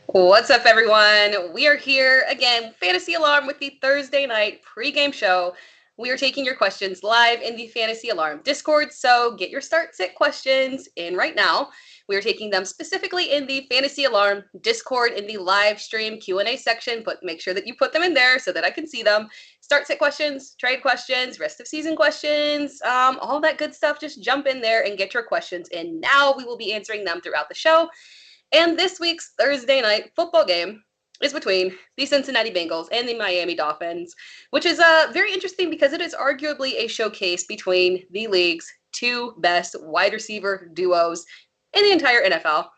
What's up, everyone? We are here again, Fantasy Alarm, with the Thursday night pregame show. We are taking your questions live in the Fantasy Alarm Discord, so get your start sit questions in right now. We are taking them specifically in the Fantasy Alarm Discord in the live stream Q&A section, but make sure that you put them in there so that I can see them. Start sit questions, trade questions, rest of season questions, all that good stuff. Just jump in there and get your questions in now. We will be answering them throughout the show. And this week's Thursday night football game is between the Cincinnati Bengals and the Miami Dolphins, which is very interesting because it is arguably a showcase between the league's two best wide receiver duos in the entire NFL.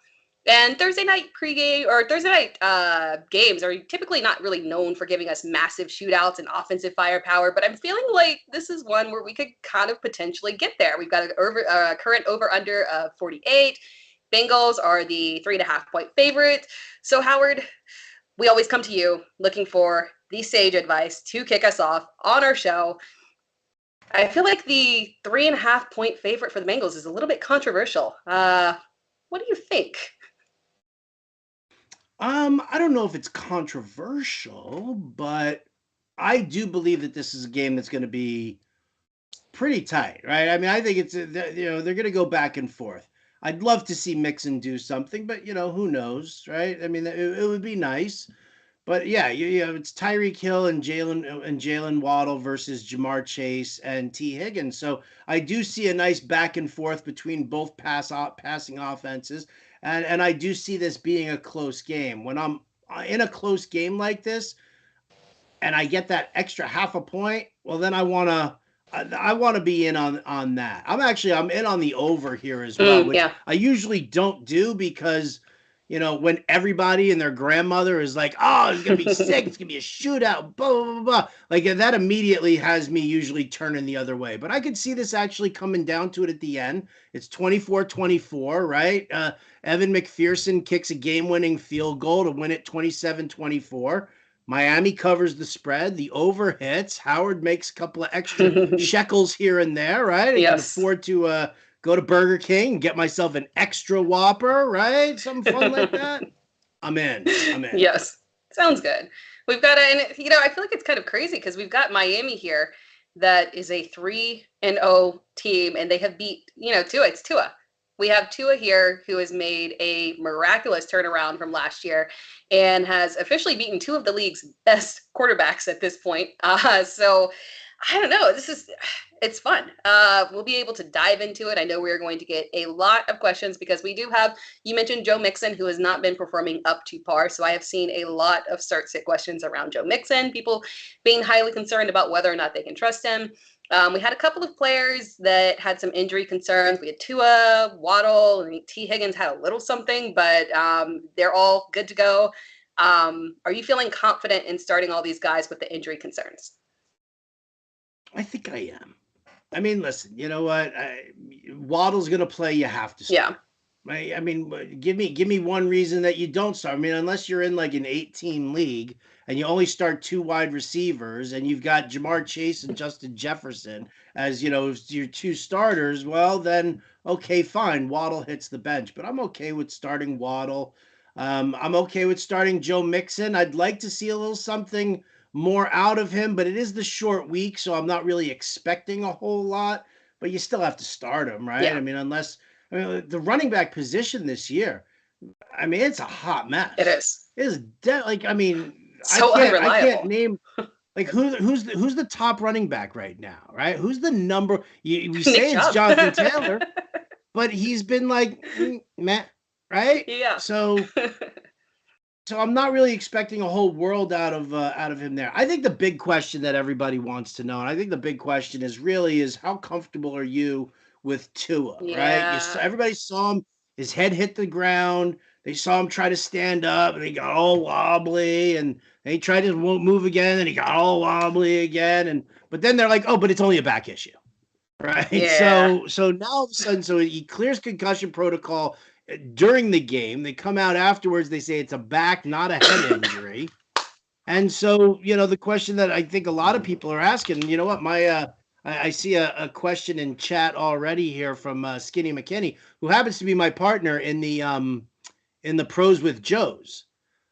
And Thursday night pregame or Thursday night games are typically not really known for giving us massive shootouts and offensive firepower, but I'm feeling like this is one where we could kind of potentially get there. We've got a current over-under of 48. Bengals are the 3.5-point favorite. So, Howard, we always come to you looking for the sage advice to kick us off on our show. I feel like the 3.5-point favorite for the Bengals is a little bit controversial. What do you think? I don't know if it's controversial, but I do believe that this is a game that's going to be pretty tight, right? I mean, I think they're going to go back and forth. I'd love to see Mixon do something, but who knows, right? I mean, it would be nice, but yeah, it's Tyreek Hill and Jalen Waddle versus Jamar Chase and T Higgins. So I do see a nice back and forth between both passing offenses, and I do see this being a close game. When I'm in a close game like this, and I get that extra half a point, well, then I want to be in on that. I'm in on the over here as well, which Yeah. I usually don't do because when everybody and their grandmother is like, "Oh, it's gonna be sick, it's gonna be a shootout," blah blah blah blah. Like that immediately has me usually turning the other way. But I could see this actually coming down to it at the end. It's 24-24, right? Evan McPherson kicks a game-winning field goal to win it 27-24. Miami covers the spread. The over hits. Howard makes a couple of extra shekels here and there, right? I can Yes. afford to go to Burger King and get myself an extra Whopper, right? Something fun like that. I'm in. I'm in. Yes. Sounds good. We've got and I feel like it's kind of crazy because we've got Miami here that is a 3-0 team, and they have beat, Tua. It's Tua. We have Tua here who has made a miraculous turnaround from last year and has officially beaten two of the league's best quarterbacks at this point. So I don't know. It's fun. We'll be able to dive into it. I know we're going to get a lot of questions because we do have, you mentioned Joe Mixon, who has not been performing up to par. So I have seen a lot of start sit questions around Joe Mixon, people being highly concerned about whether or not they can trust him. We had a couple of players that had some injury concerns. We had Tua, Waddle, and T. Higgins had a little something, but they're all good to go. Are you feeling confident in starting all these guys with the injury concerns? I think I am. I mean, listen, you know what? Waddle's going to play. You have to Yeah. start. I mean, give me one reason that you don't start. I mean, unless you're in like an 8-team league and you only start two wide receivers and you've got Jamar Chase and Justin Jefferson as your two starters, well then okay, fine. Waddle hits the bench, but I'm okay with starting Waddle. I'm okay with starting Joe Mixon. I'd like to see a little something more out of him, but it is the short week, so I'm not really expecting a whole lot. But you still have to start him, right? Yeah. The running back position this year, I mean, it's a hot It mess. is. It is I So can't unreliable. name like who's the top running back right now, right? Who's the number? We Nick say it's Chubb. Jonathan Taylor, but he's been like meh, right? Yeah. So I'm not really expecting a whole world out of him there. I think the big question that everybody wants to know, and I think the big question is how comfortable are you with Tua, right? Yeah. Everybody saw him, his head hit the ground. They saw him try to stand up, and he got all wobbly, and he tried to move again, and he got all wobbly again, but then they're like, oh, but it's only a back issue, right? Yeah. So now all of a sudden, so he clears concussion protocol during the game. They come out afterwards. They say it's a back, not a head injury. And so, the question that I think a lot of people are asking, you know what, I see a question in chat already here from Skinny McKinney, who happens to be my partner in the Pros with Joes.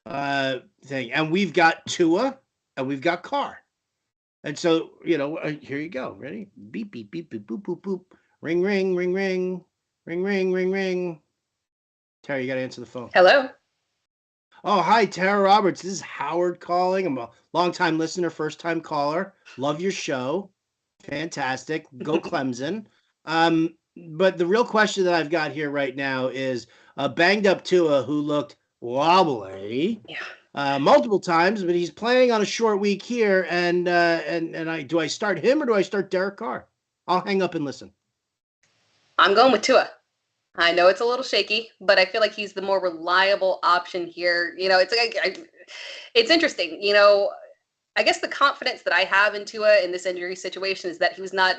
thing. And we've got Tua and we've got Carr. And so, here you go. Ready? Beep, beep, beep, beep, boop, boop, boop. Ring, ring, ring, ring. Ring, ring, ring, ring. Tara, you got to answer the phone. Hello. Oh, hi, Tera Roberts. This is Howard calling. I'm a longtime listener, first-time caller. Love your show. Fantastic. Go Clemson. But the real question that I've got here right now is banged up Tua, who looked wobbly multiple times, but he's playing on a short week here. And do I start him or do I start Derek Carr? I'll hang up and listen. I'm going with Tua. I know it's a little shaky, but I feel like he's the more reliable option here. It's interesting. I guess the confidence that I have in Tua in this injury situation is that he was not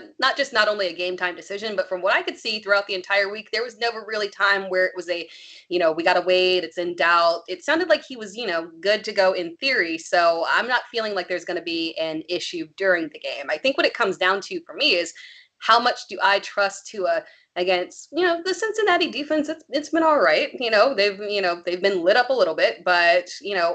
only a game time decision, but from what I could see throughout the entire week, there was never really time where it was we got to wait, it's in doubt. It sounded like he was, good to go in theory. So I'm not feeling like there's going to be an issue during the game. I think what it comes down to for me is how much do I trust Tua against, the Cincinnati defense. It's been all right. They've been lit up a little bit, but,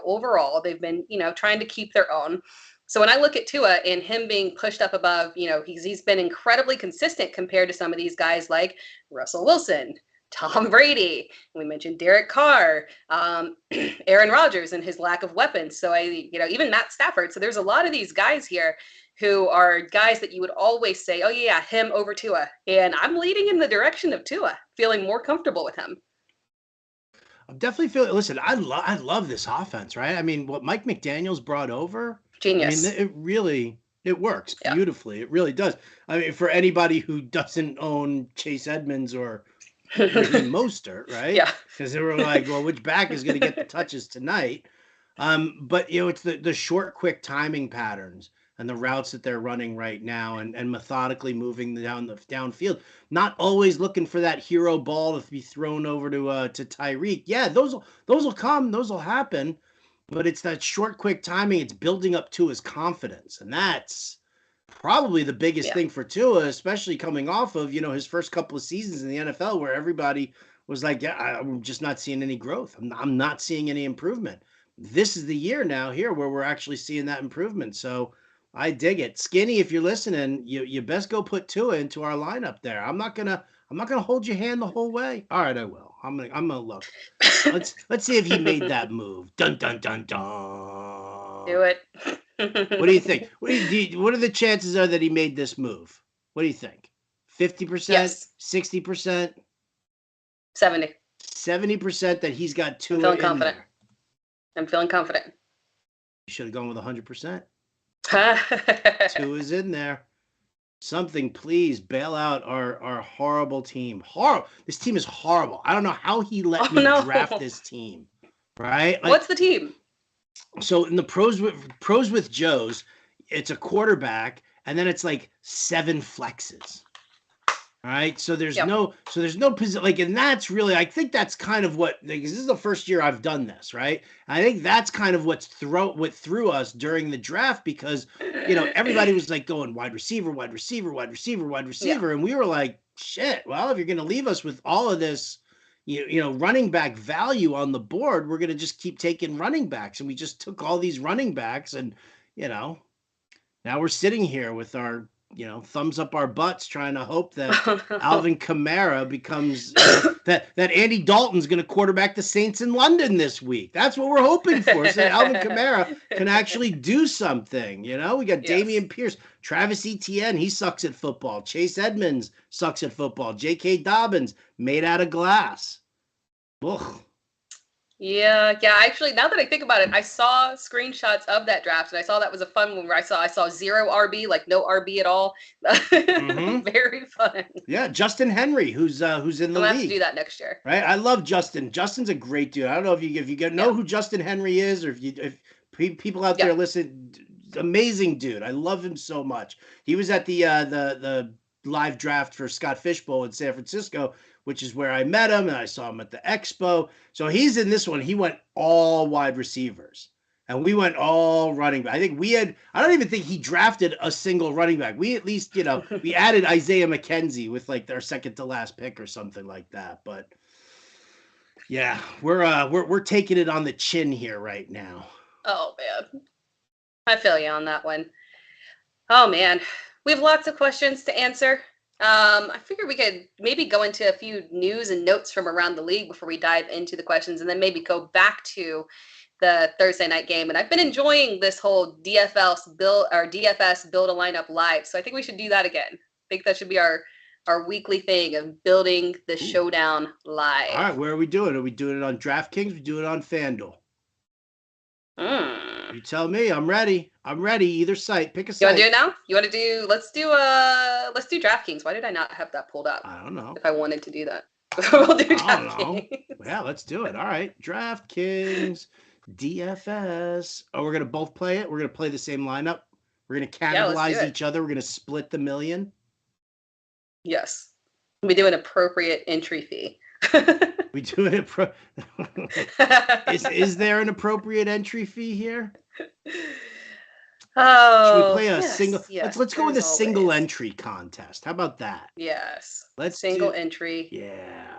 overall they've been, trying to keep their own. So when I look at Tua and him being pushed up above, he's been incredibly consistent compared to some of these guys like Russell Wilson, Tom Brady. We mentioned Derek Carr, Aaron Rodgers and his lack of weapons. So even Matt Stafford. So there's a lot of these guys here who are guys that you would always say, oh yeah, him over Tua. And I'm leading in the direction of Tua, feeling more comfortable with him. I'm definitely feeling, listen, I love this offense, right? I mean, what Mike McDaniel's brought over, Genius. I mean, it works beautifully. Yeah. It really does. I mean, for anybody who doesn't own Chase Edmonds or Raheem Mostert, right? Yeah. Because they were like, well, which back is going to get the touches tonight? But, it's the short, quick timing patterns and the routes that they're running right now and methodically moving downfield, not always looking for that hero ball to be thrown over to Tyreek. Yeah, those will come, those will happen, but it's that short, quick timing. It's building up to his confidence, and that's probably the biggest thing for Tua, especially coming off of his first couple of seasons in the NFL, where everybody was like, yeah, I'm just not seeing any growth. I'm not seeing any improvement. This is the year now here where we're actually seeing that improvement. So I dig it. Skinny, if you're listening, you best go put Tua into our lineup there. I'm not gonna hold your hand the whole way. All right, I will. I'm gonna look. Let's see if he made that move. Dun dun dun dun. Do it. What do you think? What are the chances are that he made this move? What do you think? 50%? Yes. 60%? 70. 70% that he's got Tua. I'm feeling confident. I'm feeling confident. You should have gone with 100%. Tua's in there. Something, please bail out our horrible team. Horrible. This team is horrible. I don't know how he let me draft this team. Right? What's the team? So in the pros with Joe's, it's a quarterback, and then it's like 7 flexes. All right. So there's no position, and that's really, I think that's kind of what, because this is the first year I've done this, right? And I think that's kind of what threw us during the draft, because, everybody was like going wide receiver. And we were like, shit, well, if you're going to leave us with all of this, running back value on the board, we're going to just keep taking running backs. And we just took all these running backs, and, now we're sitting here with our, thumbs up our butts, trying to hope that Alvin Kamara becomes that Andy Dalton's going to quarterback the Saints in London this week. That's what we're hoping for. So that Alvin Kamara can actually do something. We got Dameon Pierce, Travis Etienne, he sucks at football. Chase Edmonds sucks at football. J.K. Dobbins, made out of glass. Ugh. Yeah. Actually, now that I think about it, I saw screenshots of that draft, and I saw that was a fun one where I saw 0 RB, like no RB at all. Mm-hmm. Very fun. Yeah, Justin Henry, who's in the league. I'm gonna have to do that next year. Right, I love Justin. Justin's a great dude. I don't know if you know who Justin Henry is, or if people out there listen. Amazing dude. I love him so much. He was at the live draft for Scott Fishbowl in San Francisco, which is where I met him, and I saw him at the expo. So he's in this one. He went all wide receivers, and we went all running back. I don't even think he drafted a single running back. We at least, we added Isaiah McKenzie with like their second to last pick or something like that. But Yeah, we're taking it on the chin here right now. Oh man, I feel you on that one. Oh man, we have lots of questions to answer. I figured we could maybe go into a few news and notes from around the league before we dive into the questions, and then maybe go back to the Thursday night game. And I've been enjoying this whole DFS build a lineup live, so I think we should do that again. I think that should be our weekly thing of building the showdown live. All right, where are we doing? Are we doing it on DraftKings? We doing it on FanDuel? You tell me. I'm ready. Either site. Pick a site. You want to do it now? You want to do? Let's do DraftKings. Why did I not have that pulled up? I don't know. If I wanted to do that, we'll do DraftKings. Yeah, let's do it. All right, DraftKings, DFS. Oh, we're gonna both play it. We're gonna play the same lineup. We're gonna cannibalize each other. We're gonna split the million. Yes, we do an appropriate entry fee. We do it. Is there an appropriate entry fee here? Oh, should we play a single? Let's go with a single entry contest. How about that? Yes. Let's single entry. Yeah.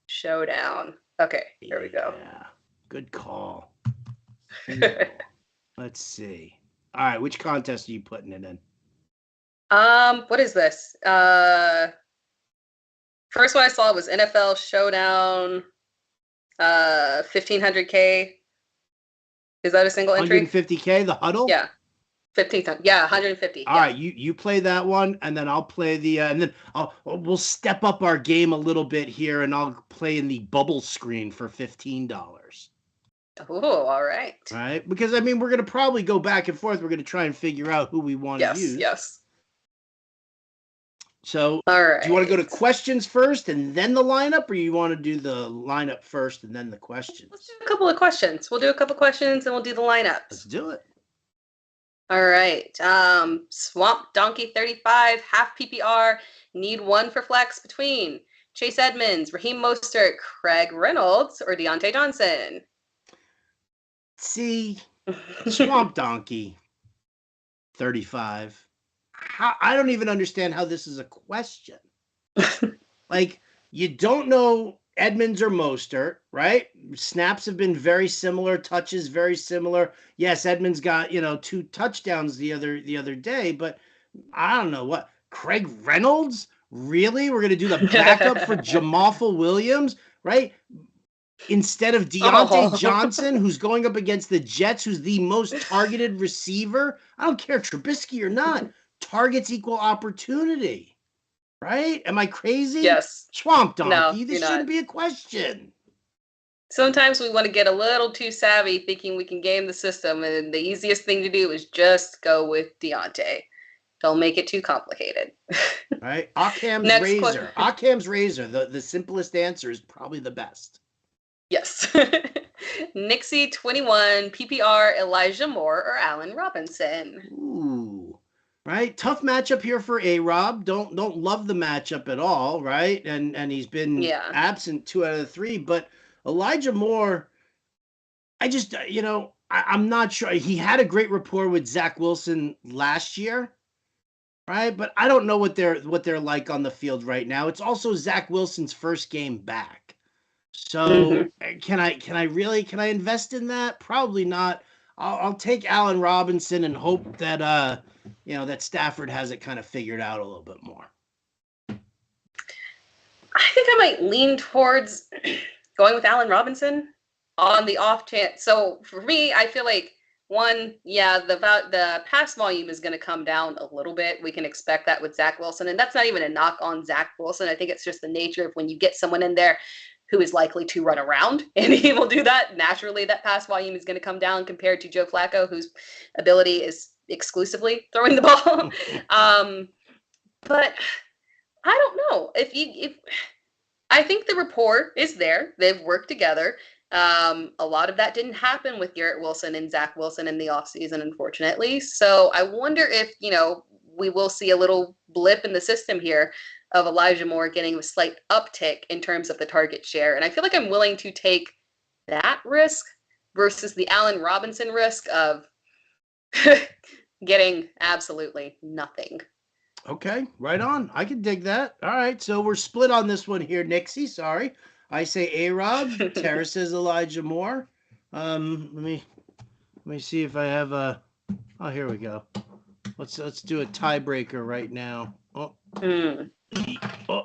Showdown. Okay, here we go. Yeah. Good call. Let's see. All right, which contest are you putting it in? What is this? First one I saw was NFL Showdown, 1500K. Is that a single entry? 150K, the huddle? Yeah. 15. Yeah, 150. All right, you play that one, and then I'll play the, and then we'll step up our game a little bit here, and I'll play in the bubble screen for $15. Oh, all right. Right, because I mean, we're gonna probably go back and forth. We're gonna try and figure out who we want to use. Yes. So, all right. Do you want to go to questions first and then the lineup, or you want to do the lineup first and then the questions? Let's do a couple of questions. We'll do a couple of questions and we'll do the lineups. Let's do it. All right. Swamp Donkey 35, half PPR, need one for flex between Chase Edmonds, Raheem Mostert, Craig Reynolds, or Deontay Johnson. See, Swamp Donkey 35. I don't even understand how this is a question. Like, you don't know Edmonds or Mostert, right? Snaps have been very similar, touches very similar. Yes, Edmonds got, 2 touchdowns the other day, but I don't know what. Craig Reynolds? Really? We're going to do the backup for Jamal Williams, right? Instead of Deontay Johnson, who's going up against the Jets, who's the most targeted receiver. I don't care, Trubisky or not. Targets equal opportunity, right? Am I crazy? Yes. Swamp Donkey, no, this shouldn't be a question. Sometimes we want to get a little too savvy thinking we can game the system, and the easiest thing to do is just go with Deontay. Don't make it too complicated. Right? Occam's razor. The simplest answer is probably the best. Yes. Nixie 21, PPR, Elijah Moore, or Allen Robinson. Ooh. Right, tough matchup here for A-Rob. Don't love the matchup at all, right? And he's been absent 2 out of 3. But Elijah Moore, I just I'm not sure. He had a great rapport with Zach Wilson last year, right? But I don't know what they're like on the field right now. It's also Zach Wilson's first game back, so can I invest in that? Probably not. I'll take Allen Robinson and hope that that Stafford has it kind of figured out a little bit more. I think I might lean towards going with Allen Robinson on the off chance. So for me, I feel like the pass volume is going to come down a little bit. We can expect that with Zach Wilson, and that's not even a knock on Zach Wilson. I think it's just the nature of when you get someone in there who is likely to run around, and he will do that. Naturally, that pass volume is going to come down compared to Joe Flacco, whose ability is exclusively throwing the ball. But I don't know if I think the rapport is there. They've worked together. A lot of that didn't happen with Garrett Wilson and Zach Wilson in the offseason, unfortunately. So I wonder if, we will see a little blip in the system here of Elijah Moore getting a slight uptick in terms of the target share. And I feel like I'm willing to take that risk versus the Allen Robinson risk of getting absolutely nothing. Okay, right on. I can dig that. All right, so we're split on this one here, Nixie. Sorry. I say A-Rob. Tara says Elijah Moore. Let me see if I have a. Oh, here we go. Let's do a tiebreaker right now. Oh, oh,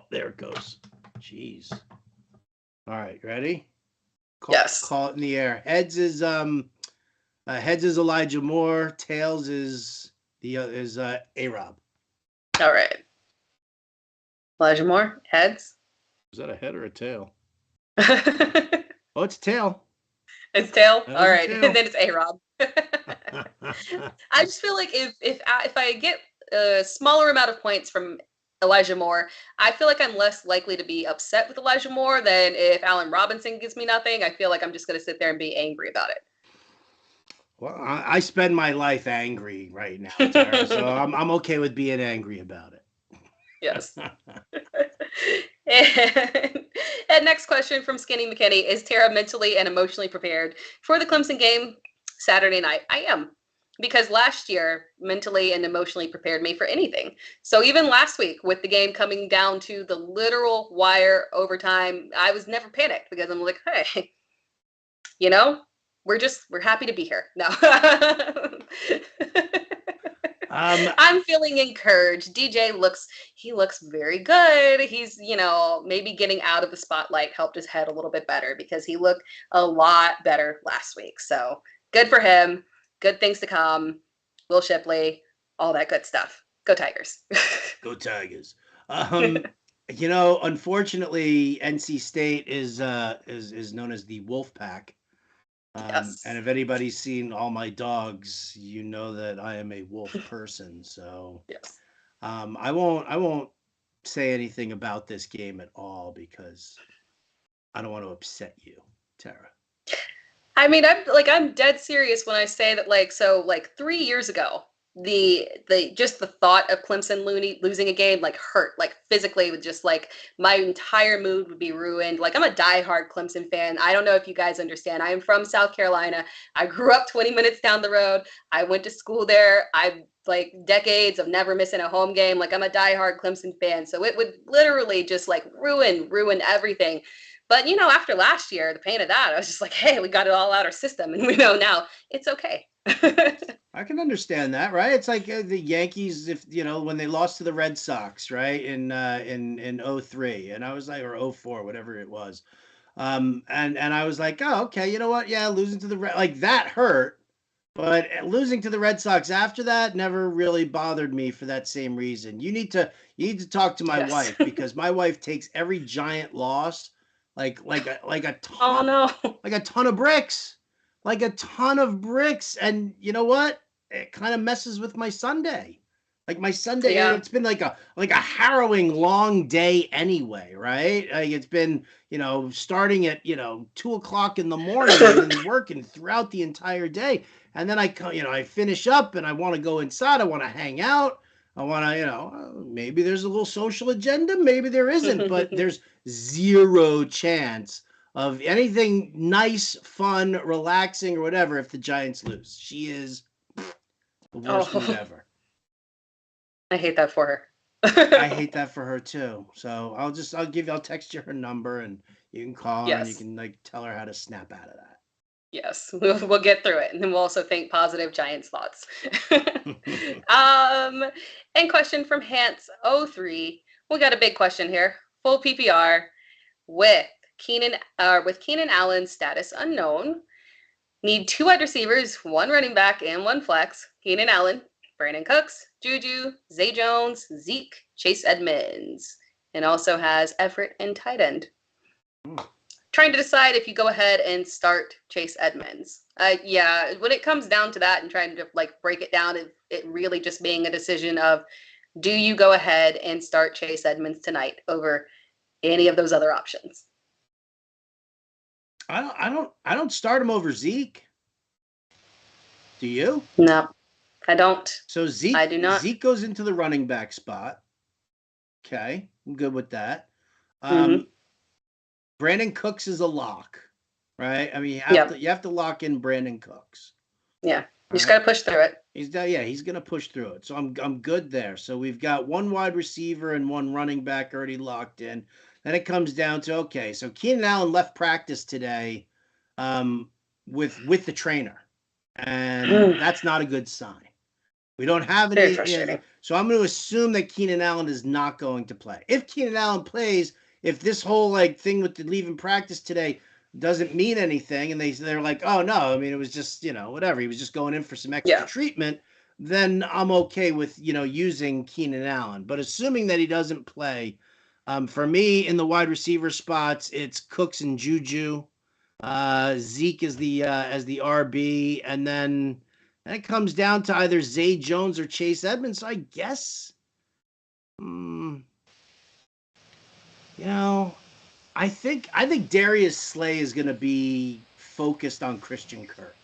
there it goes. Jeez. All right, ready? Yes. Call it in the air. Heads is Elijah Moore. Tails is A-Rob. All right. Elijah Moore, heads. Is that a head or a tail? It's Oh, it's tail. tail. That All was a right, tail. then it's A-Rob. I just feel like if I get a smaller amount of points from Elijah Moore, I feel like I'm less likely to be upset with Elijah Moore than if Allen Robinson gives me nothing. I feel like I'm just going to sit there and be angry about Well, I spend my life angry right now, Tara, so it. I'm okay with being angry about it. Yes. And next question from Skinny McKinney: is Tara mentally and emotionally prepared for the Clemson game Saturday night? I am, because last year, mentally and emotionally prepared me for anything. So even last week, with the game coming down to the literal wire overtime, I was never panicked because I'm like, hey, you know, we're happy to be here. No. I'm feeling encouraged. DJ looks very good. He's, maybe getting out of the spotlight helped his head a little bit better because he looked a lot better last week. So good for him. Good things to come. Will Shipley, all that good stuff. Go Tigers. Go Tigers. Unfortunately, NC State is known as the Wolf Pack. And Yes. if anybody's seen all my dogs, you know that I am a wolf person. So Yes. I won't say anything about this game at all because I don't want to upset you, Tara. I mean, I'm dead serious when I say that, 3 years ago, the just the thought of Clemson losing a game hurt, physically, with just my entire mood would be ruined. I'm a diehard Clemson fan. I don't know if you guys understand. I am from South Carolina. I grew up 20 minutes down the road. I went to school there. I've decades of never missing a home game. I'm a diehard Clemson fan. So it would literally just ruin everything. But after last year, the pain of that, I was just like, hey, we got it all out our system, and we know now it's okay. I can understand that, right? It's like the Yankees, if when they lost to the Red Sox, right, in 03, and I was like, or 04, whatever it was, and I was like, oh, okay, you know what? Yeah, losing to the that hurt, but losing to the Red Sox after that never really bothered me for that same reason. You need to talk to my Yes. wife because my wife takes every giant loss like a Oh ton no. like a ton of bricks, like a ton of bricks, and you know what? It kind of messes with my Sunday. Like my Sunday, Yeah. it's been like a harrowing long day anyway, right? Like it's been starting at 2 o'clock in the morning and then working throughout the entire day, and then I finish up and I want to go inside. I want to hang out. I want to maybe there's a little social agenda, maybe there isn't, but there's zero chance of anything nice, fun, relaxing, or whatever if the Giants lose. She is the worst mood Oh, ever. I hate that for her. I hate that for her too. So I'll text you her number and you can call her and you Yes. can tell her how to snap out of Yes, we'll get through it, and then we'll also think positive Giants thoughts. that. And question from Hans03. We got a big question here. Full PPR with Keenan Allen's status unknown. Need two wide receivers, one running back, and one flex. Keenan Allen, Brandon Cooks, Juju, Zay Jones, Zeke, Chase Edmonds, and also has Everett and tight end. Trying to decide if you go ahead and start Chase Edmonds. Yeah, when it comes down to that and trying to break it down, it really just being a decision of, do you go ahead and start Chase Edmonds tonight over any of those other options? I don't start him over Zeke. Do you? No, I don't. So I do not. Zeke goes into the running back spot. Okay, I'm good with that. Mm-hmm. Brandon Cooks is a lock, right? I mean, Yep. you have to lock in Brandon Cooks. Yeah. All You just right. got to push through it. He's gonna push through it. So I'm good there. So we've got one wide receiver and one running back already locked in. then it comes down to, okay, so Keenan Allen left practice today with the trainer, and that's not a good sign. We don't have Very any, frustrating. so I'm going to assume that Keenan Allen is not going to play. If Keenan Allen plays, if this whole thing with the leaving practice today doesn't mean anything, and they're like, oh no, I mean it was just whatever, he was just going in for some extra treatment, then I'm okay with using Keenan Allen. But assuming that he doesn't play, for me in the wide receiver spots, it's Cooks and Juju. Zeke is the as the RB, and then it comes down to either Zay Jones or Chase Edmonds. So I guess, I think Darius Slay is going to be focused on Christian Kirk.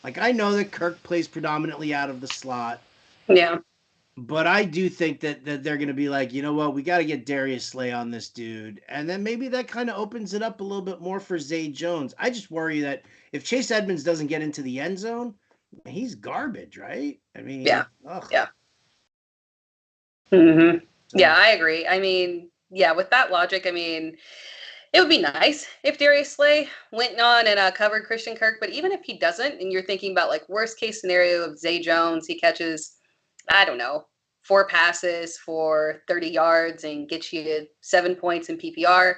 I know that Kirk plays predominantly out of the slot. Yeah. But I do think that they're going to be like, you know what, we got to get Darius Slay on this dude. And then maybe that kind of opens it up a little bit more for Zay Jones. I just worry that if Chase Edmonds doesn't get into the end zone, he's garbage, right? I mean, ugh. Yeah. Mm-hmm. Yeah, I agree. I mean, yeah, with that logic, I mean, it would be nice if Darius Slay went on and covered Christian Kirk, but even if he doesn't, and you're thinking about worst case scenario of Zay Jones, he catches, I don't know, 4 passes for 30 yards and gets you 7 points in PPR.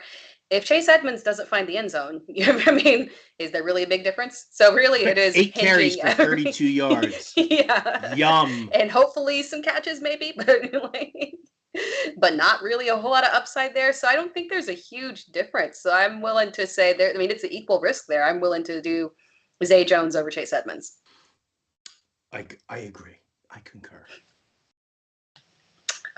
If Chase Edmonds doesn't find the end zone, I mean, is there really a big difference? So really, it is 8 carries for 32 yards. Yeah. Yum. And hopefully some catches, maybe, but not really a whole lot of upside there. So I don't think there's a huge difference. So I'm willing to say there. I mean, it's an equal risk there. I'm willing to do Zay Jones over Chase Edmonds. I agree. I concur.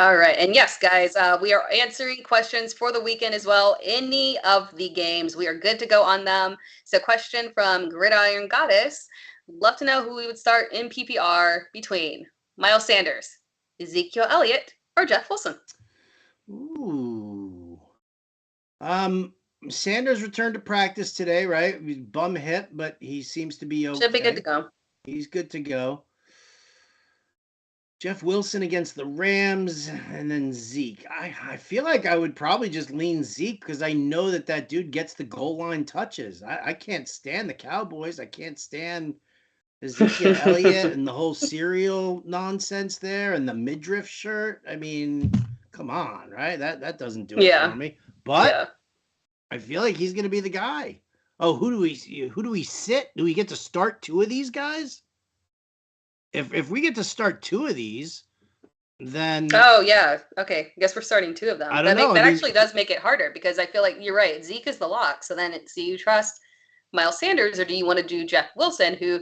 All right. And yes, guys, we are answering questions for the weekend as well. Any of the games, we are good to go on them. So question from Gridiron Goddess. Love to know who we would start in PPR between Miles Sanders, Ezekiel Elliott, or Jeff Wilson. Ooh. Sanders returned to practice today, right? He's bum hit, but he seems to be okay. Should be good to go. He's good to go. Jeff Wilson against the Rams, and then Zeke. I feel like I would probably just lean Zeke because I know that dude gets the goal line touches. I can't stand the Cowboys. I can't stand Ezekiel Elliott and the whole cereal nonsense there and the midriff shirt. I mean, come on, right? That doesn't do it for me. But I feel like he's going to be the guy. Oh, who do we sit? Do we get to start 2 of these guys? If we get to start 2 of these, then okay. I guess we're starting 2 of them. I don't know. That actually does make it harder because I feel like you're right. Zeke is the lock. So then do you trust Miles Sanders or do you want to do Jeff Wilson, who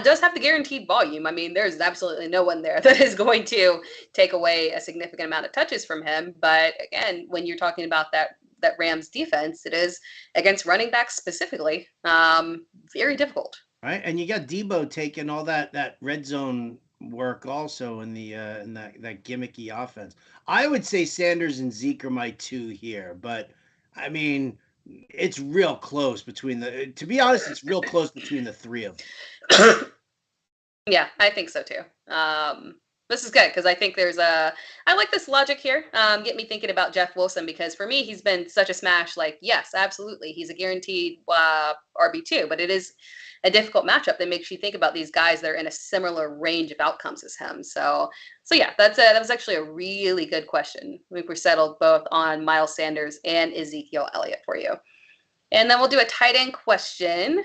does have the guaranteed volume? I mean, there's absolutely no one there that is going to take away a significant amount of touches from him. But again, when you're talking about that Rams defense, it is against running backs specifically very difficult. Right, and you got Debo taking all that red zone work also in the in that gimmicky offense. I would say Sanders and Zeke are my 2 here, but I mean it's real close between the. To be honest, it's real close between the 3 of them. Yeah, I think so too. This is good because I think I like this logic here. Get me thinking about Jeff Wilson because for me, he's been such a smash. Yes, absolutely. He's a guaranteed RB2, but it is a difficult matchup that makes you think about these guys that are in a similar range of outcomes as him. So yeah, that was actually a really good question. I think we're settled both on Miles Sanders and Ezekiel Elliott for you. And then we'll do a tight end question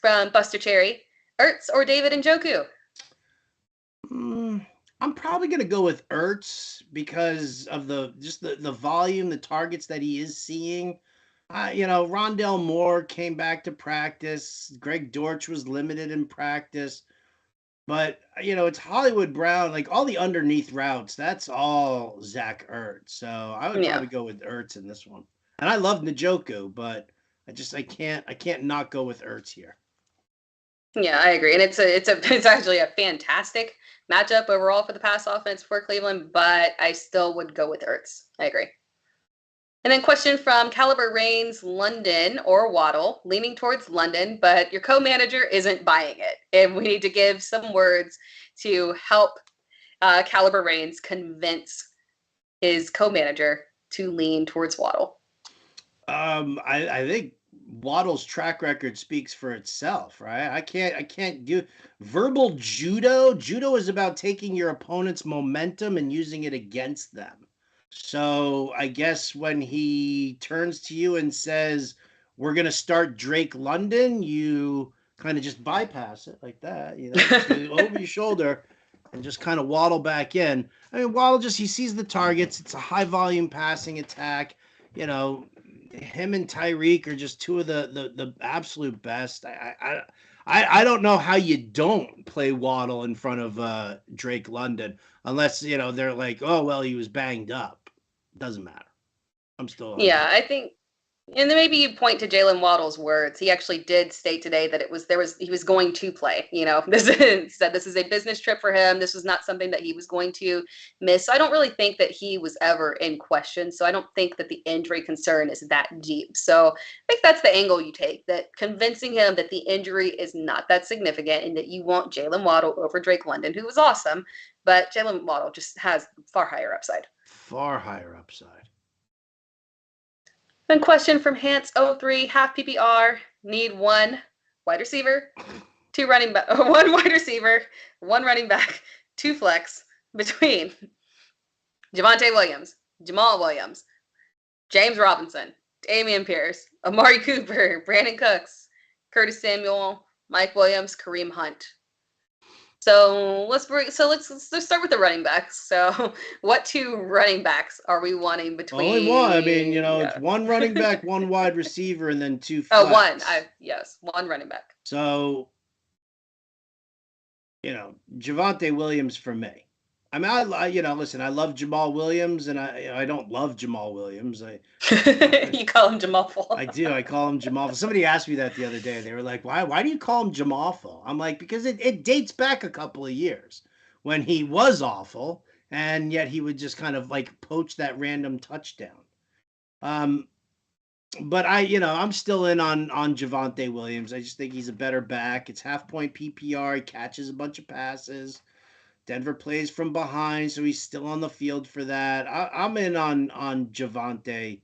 from Buster Cherry. Ertz or David Njoku? I'm probably going to go with Ertz because of the volume, the targets that he is seeing. Rondell Moore came back to practice. Greg Dortch was limited in practice. But, it's Hollywood Brown, all the underneath routes, that's all Zach Ertz. So I would probably go with Ertz in this one. And I love Njoku, but I can't not go with Ertz here. Yeah, I agree. And it's actually a fantastic matchup overall for the pass offense for Cleveland, but I still would go with Ertz. I agree. And then question from Caliber Reigns, London or Waddle, leaning towards London, but your co-manager isn't buying it. And we need to give some words to help Caliber Reigns convince his co-manager to lean towards Waddle. I think Waddle's track record speaks for itself, right? I can't do verbal judo. Judo is about taking your opponent's momentum and using it against them. So I guess when he turns to you and says, "We're gonna start Drake London," you kind of just bypass it like that, just go over your shoulder and just kind of waddle back in. I mean, Waddle he sees the targets. It's a high volume passing attack. You know, him and Tyreek are just two of the absolute best. I don't know how you don't play Waddle in front of Drake London unless they're like, oh well, he was banged up. Doesn't matter. I'm still on Yeah, Drake. I think, and then maybe you point to Jalen Waddle's words. He actually did state today that he was going to play. Said this is a business trip for him. This was not something that he was going to miss. So I don't really think that he was ever in question. So I don't think that the injury concern is that deep. So I think that's the angle you take, that convincing him that the injury is not that significant and that you want Jalen Waddle over Drake London, who was awesome, but Jalen Waddle just has far higher upside. Far higher upside. Then question from Hans03, half PPR, need one wide receiver, one wide receiver, one running back, two flex between Javonte Williams, Jamal Williams, James Robinson, Damian Pierce, Amari Cooper, Brandon Cooks, Curtis Samuel, Mike Williams, Kareem Hunt. So let's start with the running backs. So what two running backs are we wanting between? Only one. I mean, it's one running back, one wide receiver, and then two flex. Oh, one. Yes, one running back. So, Javonte Williams for me. I mean, listen, I love Jamal Williams, and I don't love Jamal Williams. You call him Jamalful. I do. I call him Jamalful. Somebody asked me that the other day. They were like, "Why do you call him Jamalful?" I'm like, because it dates back a couple of years when he was awful, and yet he would just kind of like poach that random touchdown. But I'm still in on Javonte Williams. I just think he's a better back. It's half point PPR. He catches a bunch of passes. Denver plays from behind, so he's still on the field for that. I'm in on Javonte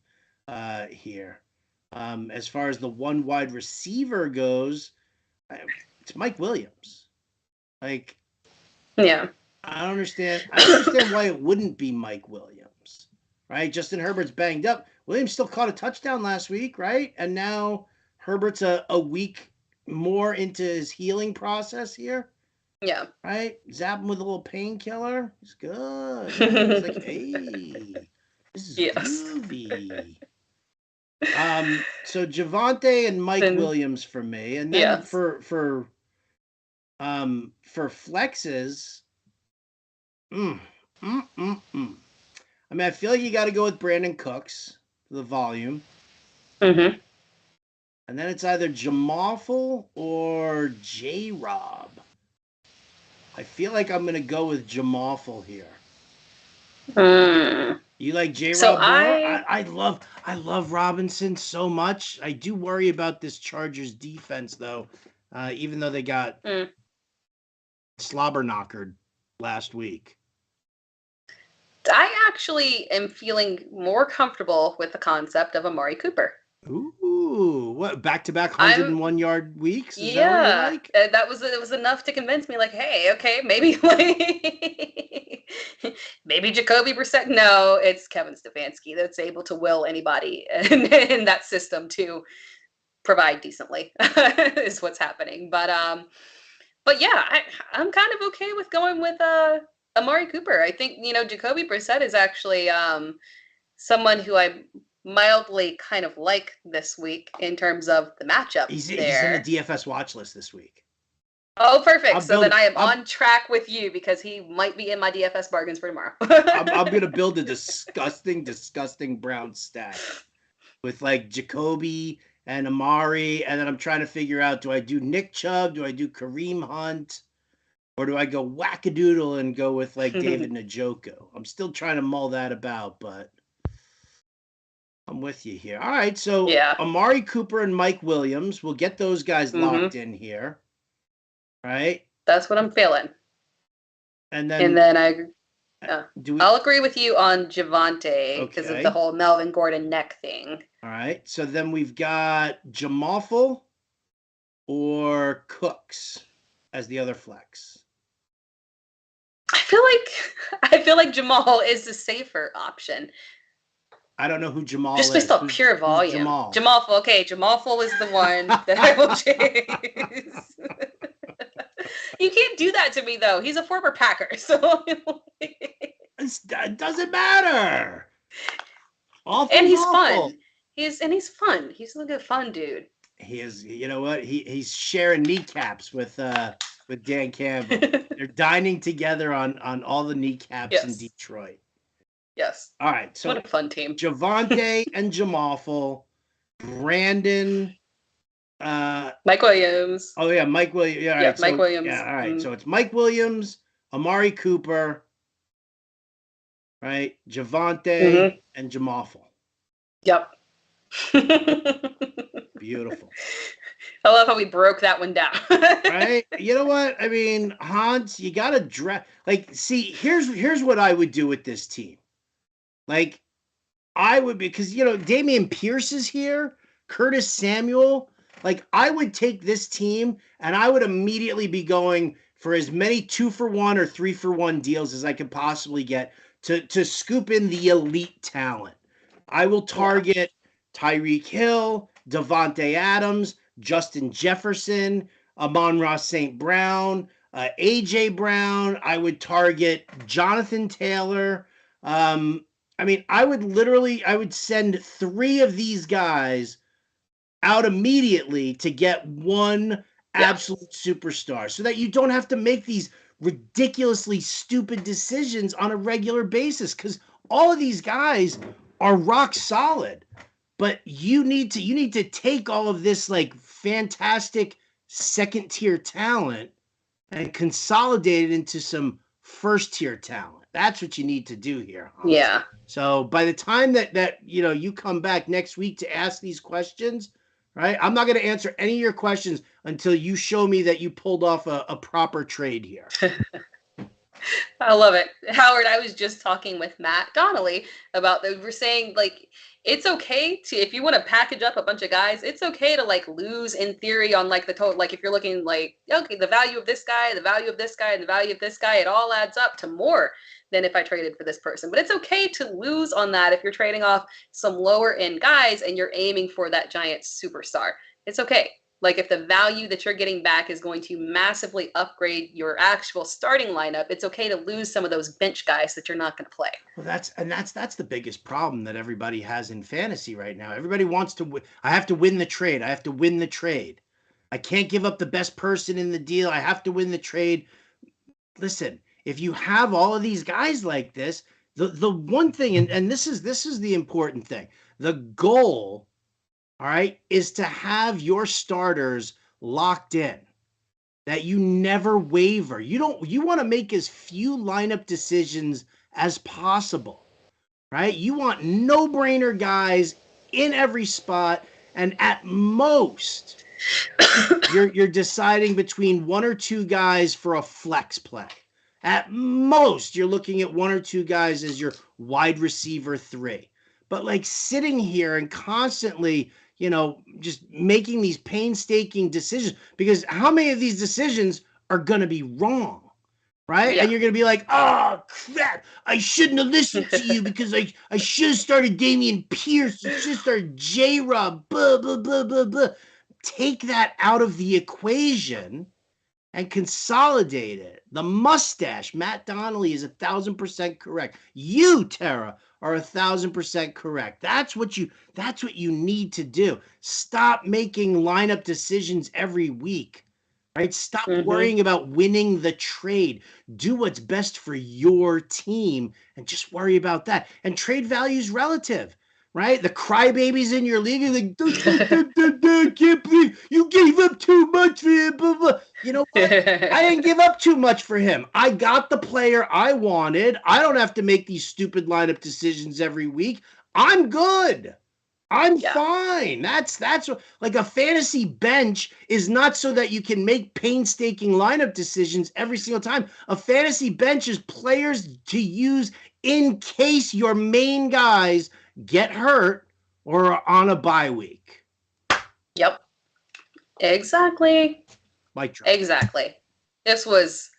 here. As far as the one wide receiver goes, it's Mike Williams. Like, yeah, I don't understand why it wouldn't be Mike Williams, right? Justin Herbert's banged up. Williams still caught a touchdown last week, right? And now Herbert's a week more into his healing process here. Yeah. Right? Zap him with a little painkiller. He's good. He's like, hey, this is groovy. So Javonte and Mike Williams for me. And then for flexes, I mean, I feel like you got to go with Brandon Cooks for the volume. Mm-hmm. And then it's either Jamalful or J-Rob. I feel like I'm going to go with Jamalful here. You like J-Rob more? I love Robinson so much. I do worry about this Chargers defense, though, even though they got slobber knockered last week. I actually am feeling more comfortable with the concept of Amari Cooper. Ooh, what, back-to-back 101-yard weeks? Is yeah, that what you like? It was enough to convince me, like, hey, okay, maybe maybe Jacoby Brissett. No, it's Kevin Stefanski that's able to will anybody in that system to provide decently is what's happening. But yeah, I'm kind of okay with going with Amari Cooper. I think, Jacoby Brissett is actually someone who I mildly kind of like this week in terms of the matchup. He's in the DFS watch list this week. Oh, perfect. Then I am on track with you because he might be in my DFS bargains for tomorrow. I'm going to build a disgusting brown stack with like Jacoby and Amari. And then I'm trying to figure out, do I do Nick Chubb? Do I do Kareem Hunt? Or do I go wackadoodle and go with like David Njoku? I'm still trying to mull that about, but I'm with you here. All right, so Amari Cooper and Mike Williams, we'll get those guys locked in here. Right? That's what I'm feeling. And then I I'll agree with you on Javonte because of the Okay. whole Melvin Gordon neck thing. All right. So then we've got Jamalful or Cooks as the other flex. I feel like Jamal is the safer option. I don't know who Jamal Just based is. off pure Who's volume. Jamal? Jamalful is the one that I will chase. You can't do that to me though. He's a former Packer, so It doesn't matter. Awful and he's awful. fun. He's fun. He's a good fun dude. He is. You know what? He's sharing kneecaps with Dan Campbell. They're dining together on all the kneecaps in Detroit. Yes. All right. So what a fun team. Javonte and Jamalful, Brandon. Mike Williams. Oh yeah, Mike Williams. Yeah, all right. Mike Williams. Yeah, all right. So it's Mike Williams, Amari Cooper, right? Javonte and Jamalful. Yep. Beautiful. I love how we broke that one down. Right? You know what? I mean, Hans, you got to draft. Like, see, here's what I would do with this team. Like, I would, because, Dameon Pierce is here, Curtis Samuel. Like, I would take this team and I would immediately be going for as many 2-for-1 or 3-for-1 deals as I could possibly get to scoop in the elite talent. I will target Tyreek Hill, Devontae Adams, Justin Jefferson, Amon-Ra St. Brown, A.J. Brown. I would target Jonathan Taylor. I would send 3 of these guys out immediately to get one absolute superstar so that you don't have to make these ridiculously stupid decisions on a regular basis, because all of these guys are rock solid. But you need to take all of this like fantastic second tier talent and consolidate it into some first tier talent. That's what you need to do here. Hans. Yeah. So by the time that you come back next week to ask these questions, right? I'm not going to answer any of your questions until you show me that you pulled off a proper trade here. I love it. Howard, I was just talking with Matt Donnelly about that. We're saying, like, it's okay to, if you want to package up a bunch of guys, it's okay to, like, lose in theory on, like, the total. Like, if you're looking, like, okay, the value of this guy, the value of this guy, and the value of this guy, it all adds up to more than if I traded for this person. But it's okay to lose on that if you're trading off some lower end guys and you're aiming for that giant superstar. It's okay. Like, if the value that you're getting back is going to massively upgrade your actual starting lineup, it's okay to lose some of those bench guys that you're not going to play. Well, that's the biggest problem that everybody has in fantasy right now. Everybody wants to win. I have to win the trade. I have to win the trade. I can't give up the best person in the deal. I have to win the trade. Listen, if you have all of these guys like this, the one thing, and this is the important thing, the goal, all right, is to have your starters locked in, that you never waver. You want to make as few lineup decisions as possible, right? You want no-brainer guys in every spot, and at most, you're deciding between 1 or 2 guys for a flex play. At most, you're looking at 1 or 2 guys as your wide receiver 3. But like sitting here and constantly, just making these painstaking decisions, because how many of these decisions are going to be wrong, right? Yeah. And you're going to be like, oh, crap, I shouldn't have listened to you because I should have started Dameon Pierce. I should have started J-Rob, blah, blah, blah, blah, blah. Take that out of the equation and consolidate it. The mustache, Matt Donnelly, is 1,000% correct. You, Tara, are 1,000% correct. That's what you need to do. Stop making lineup decisions every week, right? Stop worrying about winning the trade. Do what's best for your team and just worry about that. And trade value is relative. Right? The crybabies in your league are like, I can't believe you gave up too much for him. Blah, blah. You know what? I didn't give up too much for him. I got the player I wanted. I don't have to make these stupid lineup decisions every week. I'm good. I'm Yeah. fine. That's like a fantasy bench is not so that you can make painstaking lineup decisions every single time. A fantasy bench is players to use in case your main guys get hurt or are on a bye week. Yep. Exactly. Mic drop. Exactly. This was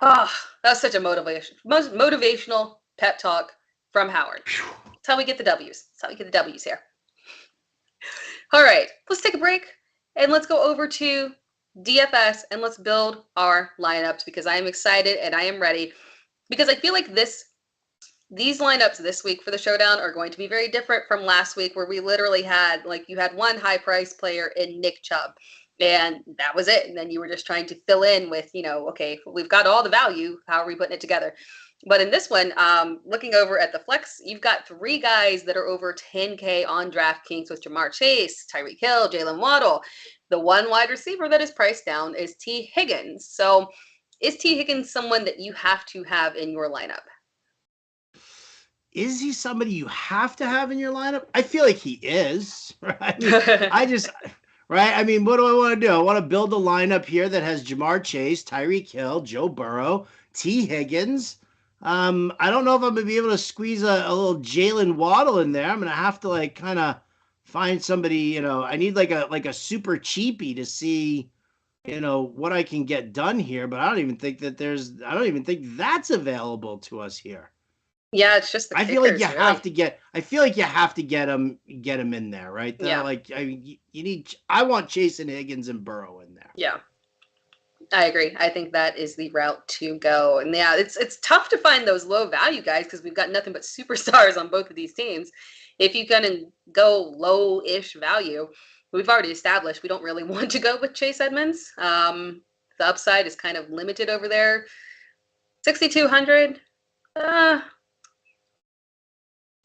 that was such a motivational pep talk from Howard. That's how we get the W's. That's how we get the W's here. All right, let's take a break and let's go over to DFS and let's build our lineups because I am excited and I am ready because I feel like these lineups this week for the showdown are going to be very different from last week where we literally had you had one high price player in Nick Chubb and that was it. And then you were just trying to fill in with, okay, we've got all the value. How are we putting it together? But in this one, looking over at the flex, you've got 3 guys that are over 10K on DraftKings with Jamar Chase, Tyreek Hill, Jalen Waddle. The one wide receiver that is priced down is T. Higgins. So is T. Higgins someone that you have to have in your lineup? Is he somebody you have to have in your lineup? I feel like he is. Right? I just right. I mean, what do I want to do? I want to build a lineup here that has Jamar Chase, Tyreek Hill, Joe Burrow, T. Higgins. I don't know if I'm gonna be able to squeeze a little Jalen Waddle in there. I'm gonna have to kind of find somebody. I need like a super cheapie to see what I can get done here. But I don't even think that's available to us here. Yeah, it's just the I kickers, feel like you really. have to get. I feel like you have to get him in there, right? Yeah. I mean, you need. I want Chase and Higgins and Burrow in there. Yeah. I agree. I think that is the route to go. And yeah, it's tough to find those low value guys because we've got nothing but superstars on both of these teams. If you can go low-ish value, we've already established we don't really want to go with Chase Edmonds. The upside is kind of limited over there. 6,200.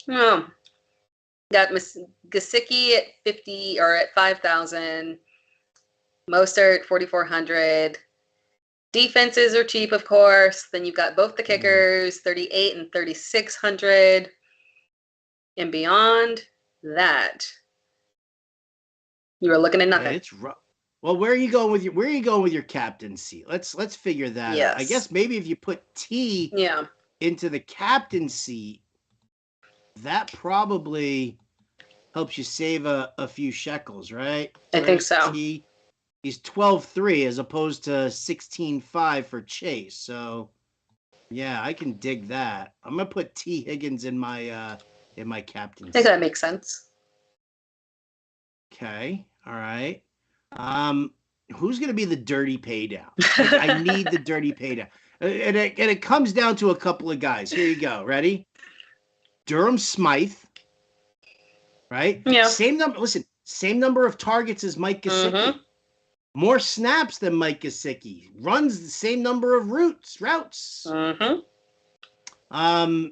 No. Got Gesicki at 50 or at 5,000. Mostert 4,400. Defenses are cheap, of course. Then you've got both the kickers, 38 and 3,600. And beyond that, you are looking at nothing. Yeah, it's rough. Well, where are you going with your captaincy? Let's figure that out. I guess maybe if you put T into the captaincy, that probably helps you save a few shekels, right? I think so. T, he's 12-3 as opposed to 16-5 for Chase. So, yeah, I can dig that. I'm gonna put T. Higgins in my captaincy. I think that makes sense. Okay, all right. Who's gonna be the dirty paydown? I need the dirty paydown, and it comes down to a couple of guys. Here you go. Ready? Durham Smythe. Right? Yeah. Same number. Listen, same number of targets as Mike Gesicki. Mm-hmm. More snaps than Mike Gesicki. Runs the same number of routes. Mm-hmm.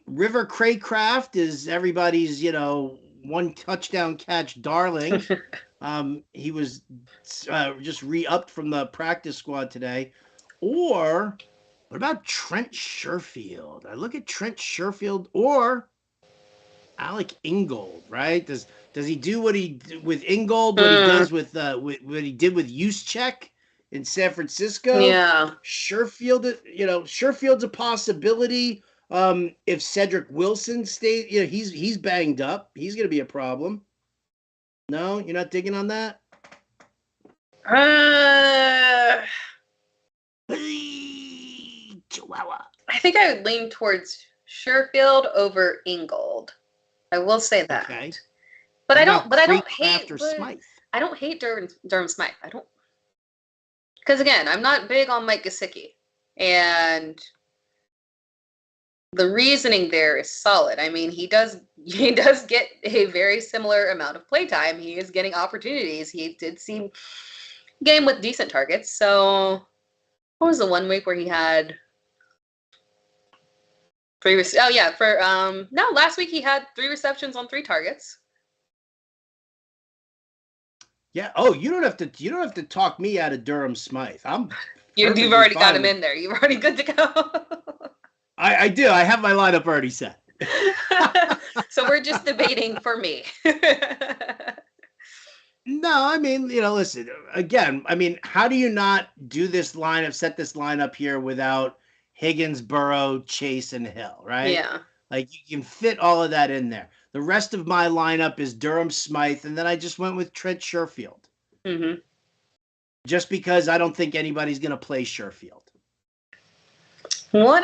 River Craycraft is everybody's, one touchdown catch darling. He was just re-upped from the practice squad today. Or what about Trent Sherfield? I look at Trent Sherfield or Alec Ingold, right? Does he do what he with Ingold? What he does with what he did with Juszczyk in San Francisco? Yeah, Sherfield's a possibility. If Cedric Wilson stays, he's banged up. He's going to be a problem. No, you're not digging on that. Chihuahua. I think I would lean towards Sherfield over Ingold. I will say that. Okay. But I don't hate Smythe. I don't hate Durham Smythe. I don't, because again, I'm not big on Mike Gesicki, and the reasoning there is solid. I mean, he does get a very similar amount of playtime. He is getting opportunities. He did seem game with decent targets. So what was the one week where he had last week he had 3 receptions on 3 targets. Yeah. Oh, you don't have to talk me out of Durham Smythe. You've already got him in there. You're already good to go. I do. I have my lineup already set. So we're just debating for me. No, I mean, listen, again, I mean, how do you not do this lineup, set this lineup here without Higgins, Burrow, Chase, and Hill, right? Yeah. Like you can fit all of that in there. The rest of my lineup is Durham Smythe, and then I just went with Trent Sherfield. Mm-hmm. Just because I don't think anybody's going to play Sherfield. What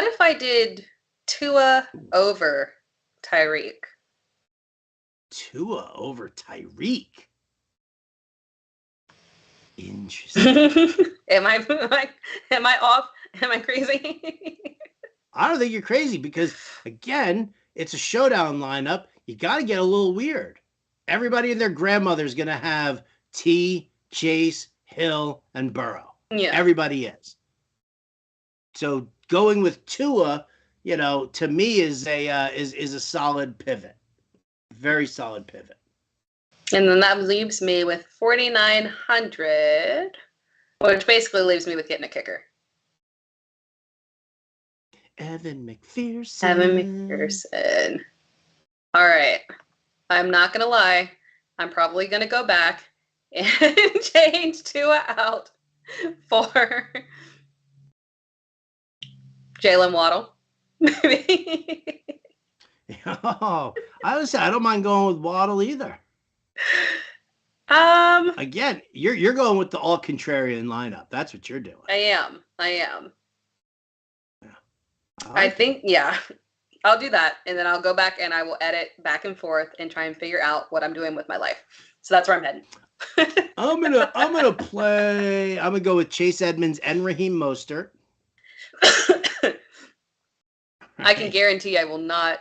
if I did Tua over Tyreek? Tua over Tyreek. Interesting. Am I off? Am I crazy? I don't think you're crazy because, again, it's a showdown lineup. You got to get a little weird. Everybody and their grandmother's going to have T, Chase, Hill, and Burrow. Yeah. Everybody is. So going with Tua, to me is a solid pivot. Very solid pivot. And then that leaves me with 4,900, which basically leaves me with getting a kicker. Evan McPherson. All right. I'm not going to lie. I'm probably going to go back and change Tua out for Jalen Waddle. Oh, I don't mind going with Waddle either. Again, you're going with the all contrarian lineup. That's what you're doing. I am. Yeah. I think, yeah. I'll do that, and then I'll go back and I will edit back and forth and try and figure out what I'm doing with my life. So that's where I'm heading. I'm gonna go with Chase Edmonds and Raheem Mostert. I can guarantee I will not.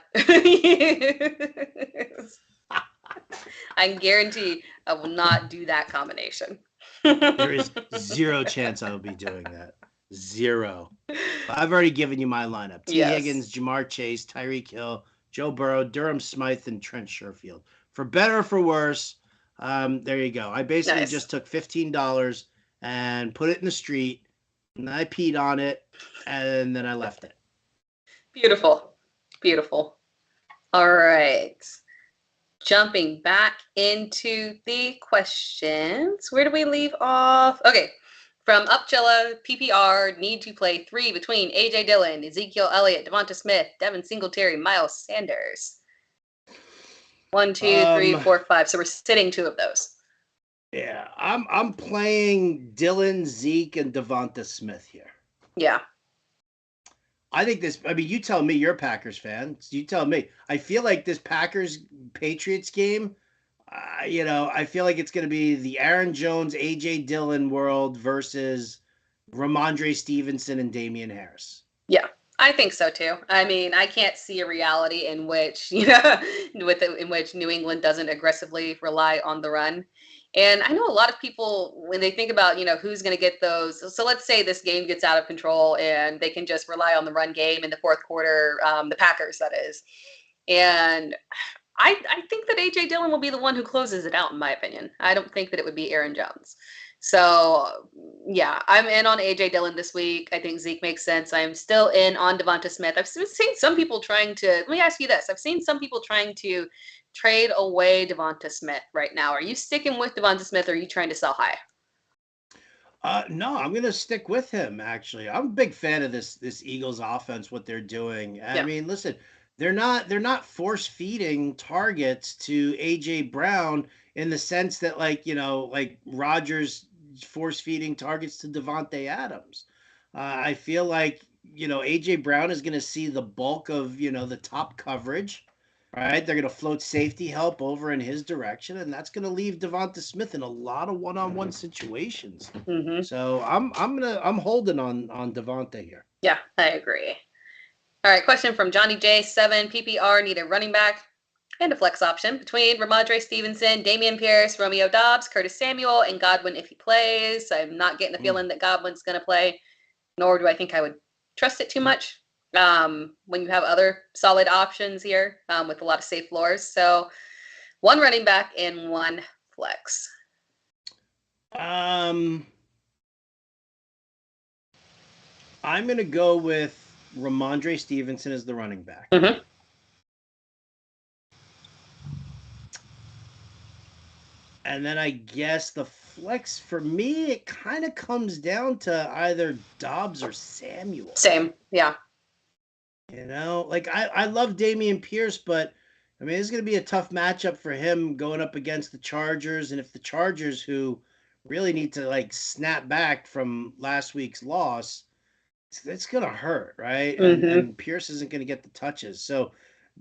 I can guarantee I will not do that combination. There is zero chance I will be doing that. Zero. I've already given you my lineup. T. Higgins, Jamar Chase, Tyreek Hill, Joe Burrow, Durham Smythe, and Trent Sherfield. For better or for worse, there you go. I basically just took $15 and put it in the street, and I peed on it, and then I left it. Beautiful. Beautiful. All right. Jumping back into the questions. Where do we leave off? Okay. From Upchilla, PPR, need to play 3 between A.J. Dillon, Ezekiel Elliott, Devonta Smith, Devin Singletary, Miles Sanders. 1, 2, 3, 4, 5. So we're sitting 2 of those. Yeah, I'm playing Dillon, Zeke, and Devonta Smith here. Yeah. I think you tell me, you're a Packers fan. You tell me. I feel like this Packers-Patriots game, I feel like it's going to be the Aaron Jones, A.J. Dillon world versus Ramondre Stevenson and Damian Harris. Yeah, I think so too. I mean, I can't see a reality in which, in which New England doesn't aggressively rely on the run. And I know a lot of people, when they think about, who's going to get those. So let's say this game gets out of control and they can just rely on the run game in the fourth quarter, the Packers, that is. And I think that A.J. Dillon will be the one who closes it out, in my opinion. I don't think that it would be Aaron Jones. So, yeah, I'm in on A.J. Dillon this week. I think Zeke makes sense. I'm still in on Devonta Smith. I've seen some people trying to – let me ask you this. I've seen some people trying to trade away Devonta Smith right now. Are you sticking with Devonta Smith, or are you trying to sell high? No, I'm going to stick with him, actually. I'm a big fan of this Eagles offense, what they're doing. Yeah. I mean, listen – they're not force feeding targets to AJ Brown in the sense that like Rodgers force feeding targets to Devontae Adams. I feel like AJ Brown is going to see the bulk of the top coverage, right? They're going to float safety help over in his direction, and that's going to leave Devonta Smith in a lot of one-on-one situations. Mm-hmm. So I'm holding on Devonta here. Yeah, I agree. All right, question from Johnny J. 7 PPR, need a running back and a flex option between Ramondre Stevenson, Damian Pierce, Romeo Dobbs, Curtis Samuel, and Godwin if he plays. I'm not getting the feeling that Godwin's going to play, nor do I think I would trust it too much when you have other solid options here with a lot of safe floors. So 1 running back and 1 flex. I'm going to go with Ramondre Stevenson is the running back. Mm-hmm. And then I guess the flex for me, it kind of comes down to either Dobbs or Samuel. Same, yeah. Like I love Dameon Pierce, but I mean, it's going to be a tough matchup for him going up against the Chargers. And if the Chargers, who really need to like snap back from last week's loss, it's going to hurt, right? And Pierce isn't going to get the touches. So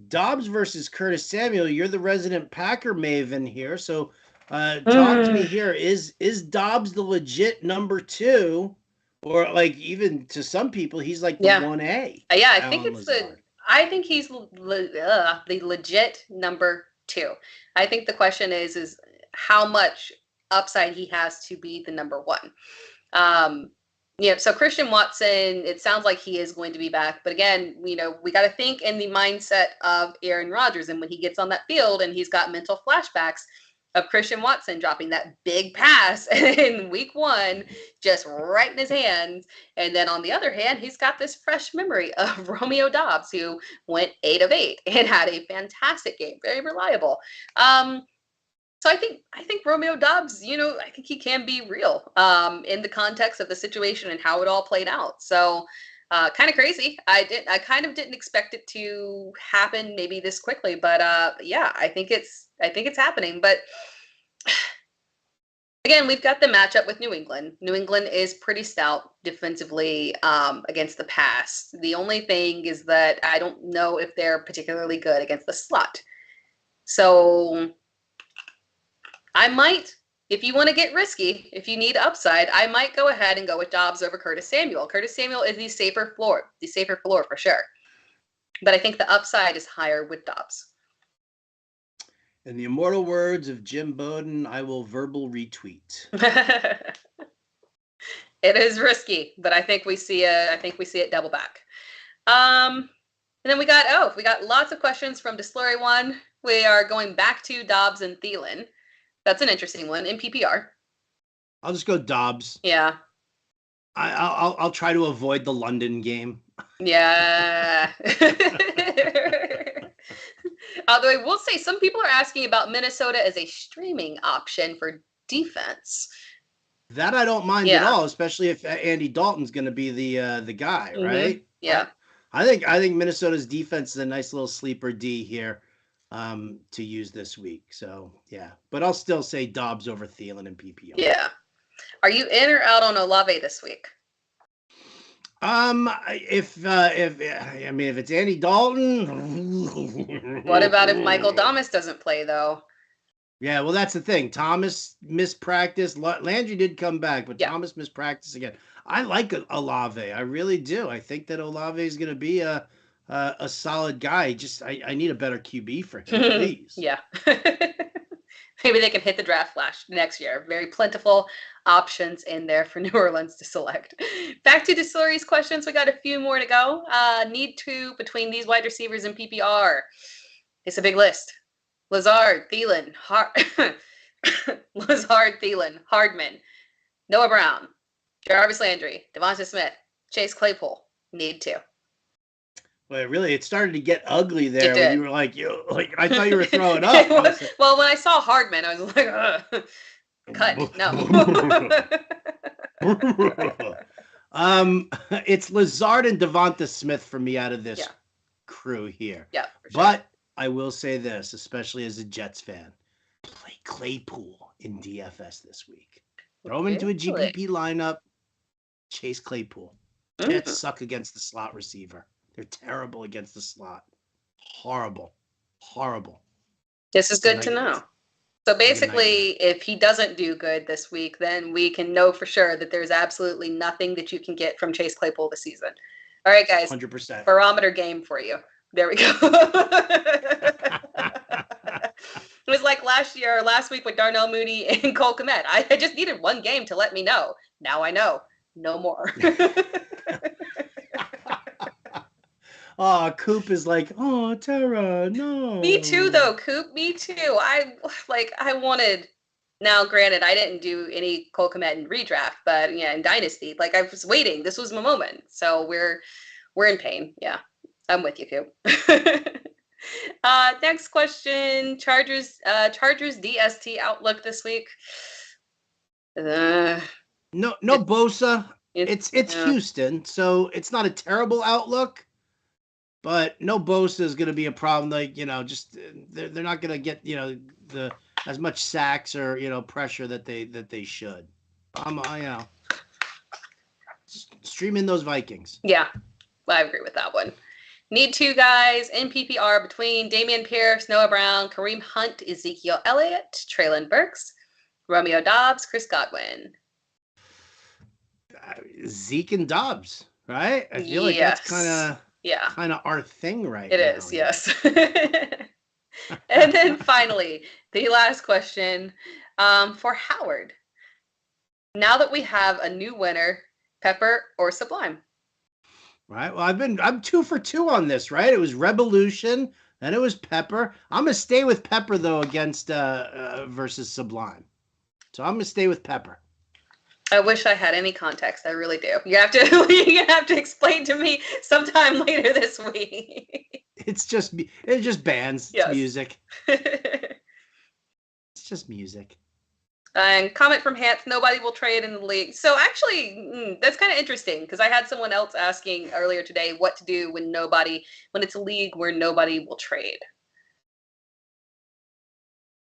Dobbs versus Curtis Samuel, you're the resident Packer maven here. So talk to me here. Is Dobbs the legit number 2? Or like even to some people, he's like the 1A. Yeah, I think he's the legit number 2. I think the question is how much upside he has to be the number 1. So Christian Watson, it sounds like he is going to be back. But again, we got to think in the mindset of Aaron Rodgers. And when he gets on that field and he's got mental flashbacks of Christian Watson dropping that big pass in week 1, just right in his hands. And then on the other hand, he's got this fresh memory of Romeo Dobbs, who went 8 of 8 and had a fantastic game, very reliable. So I think Romeo Dobbs, I think he can be real in the context of the situation and how it all played out. So kind of crazy. I kind of didn't expect it to happen maybe this quickly, but yeah, I think it's happening. But again, we've got the matchup with New England. New England is pretty stout defensively against the pass. The only thing is that I don't know if they're particularly good against the slot. So I might, if you want to get risky, if you need upside, I might go ahead and go with Dobbs over Curtis Samuel. Curtis Samuel is the safer floor for sure. But I think the upside is higher with Dobbs. In the immortal words of Jim Bowden, I will verbal retweet. It is risky, but I think we see it double back. And then we got lots of questions from Dislory 1. We are going back to Dobbs and Thielen. That's an interesting one in PPR. I'll just go Dobbs. Yeah. I'll try to avoid the London game. Yeah. Although I will say some people are asking about Minnesota as a streaming option for defense. That I don't mind at all, especially if Andy Dalton's going to be the guy, right? Yeah. I think Minnesota's defense is a nice little sleeper D here to use this week. So yeah, but I'll still say Dobbs over Thielen and PPR. Yeah. Are you in or out on Olave this week? If it's Andy Dalton. What about if Michael Thomas doesn't play though? Yeah, well, that's the thing. Thomas missed practice. Landry did come back, but Thomas missed practice again. I like Olave. I really do. I think that Olave is going to be a solid guy. Just I need a better QB for him, please. Yeah. Maybe they can hit the draft flash next year. Very plentiful options in there for New Orleans to select. Back to Distillery's questions. We got a few more to go. Need to between these wide receivers and PPR. It's a big list. Lazard, Thielen, Hardman, Noah Brown, Jarvis Landry, Devonta Smith, Chase Claypool. Need to. Well, really, it started to get ugly there when you were like, I thought you were throwing up. Well, when I saw Hardman, I was like, cut, no. It's Lazard and Devonta Smith for me out of this crew here. Yeah, for sure. But I will say this, especially as a Jets fan, play Claypool in DFS this week. Throw him into a GPP lineup. Chase Claypool. Jets suck against the slot receiver. They're terrible against the slot. Horrible. This is good to know. So basically, if he doesn't do good this week, then we can know for sure that there's absolutely nothing that you can get from Chase Claypool this season. All right, guys. 100%. Barometer game for you. There we go. It was like last week with Darnell Mooney and Cole Kmet. I just needed one game to let me know. Now I know. No more. Oh, Coop is like, oh, Tara, no. Me too, though, Coop. Me too. I wanted. Now, granted, I didn't do any Cole Kmet in redraft, but in Dynasty, I was waiting. This was my moment. So we're We're in pain. Yeah, I'm with you, Coop. Next question: Chargers DST outlook this week. No Bosa. It's Houston, so it's not a terrible outlook. But no Bosa is going to be a problem. Like, just they're not going to get the as much sacks or pressure that they should. Streaming those Vikings. Yeah, I agree with that one. Need two guys in PPR between Damian Pierce, Noah Brown, Kareem Hunt, Ezekiel Elliott, Treylon Burks, Romeo Dobbs, Chris Godwin. Zeke and Dobbs, right? I feel like that's kind of our thing right now. It is, yes. And then finally, the last question for Howard. Now that we have a new winner, Pepper or Sublime? Right. Well, I'm 2 for 2 on this, right? It was Revolution, then it was Pepper. I'm gonna stay with Pepper though against versus Sublime. So I'm gonna stay with Pepper. I wish I had any context. I really do. You have to explain to me sometime later this week. It's just bands. It's music. It's just music. And comment from Hans, nobody will trade in the league. So actually, that's kind of interesting because I had someone else asking earlier today what to do when it's a league where nobody will trade.